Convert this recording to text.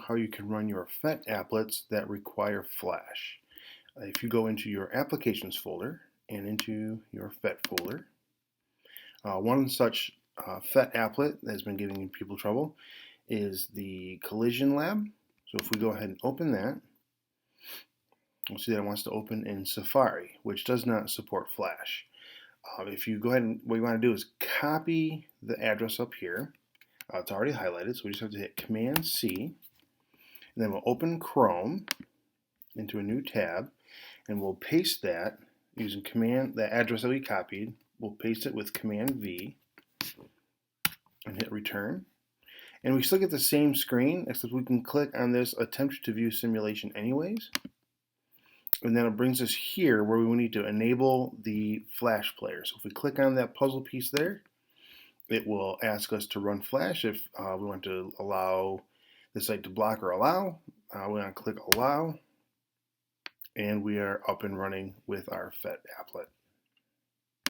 how you can run your PhET applets that require flash. If you go into your applications folder and into your PhET folder, one such PhET applet that has been giving people trouble is the collision lab. So if we go ahead and open that, we'll see that it wants to open in Safari, which does not support flash. If you go ahead and what you want to do is copy the address up here. It's already highlighted, so we just have to hit Command C, and then we'll open Chrome into a new tab, and we'll paste that using the address that we copied. We'll paste it with Command V and hit Return. And we still get the same screen, except we can click on this Attempt to View Simulation Anyways. And then it brings us here where we need to enable the flash player. So if we click on that puzzle piece there, it will ask us to run flash if we want to allow the site to block or allow. We want to click allow, and we are up and running with our PhET applet.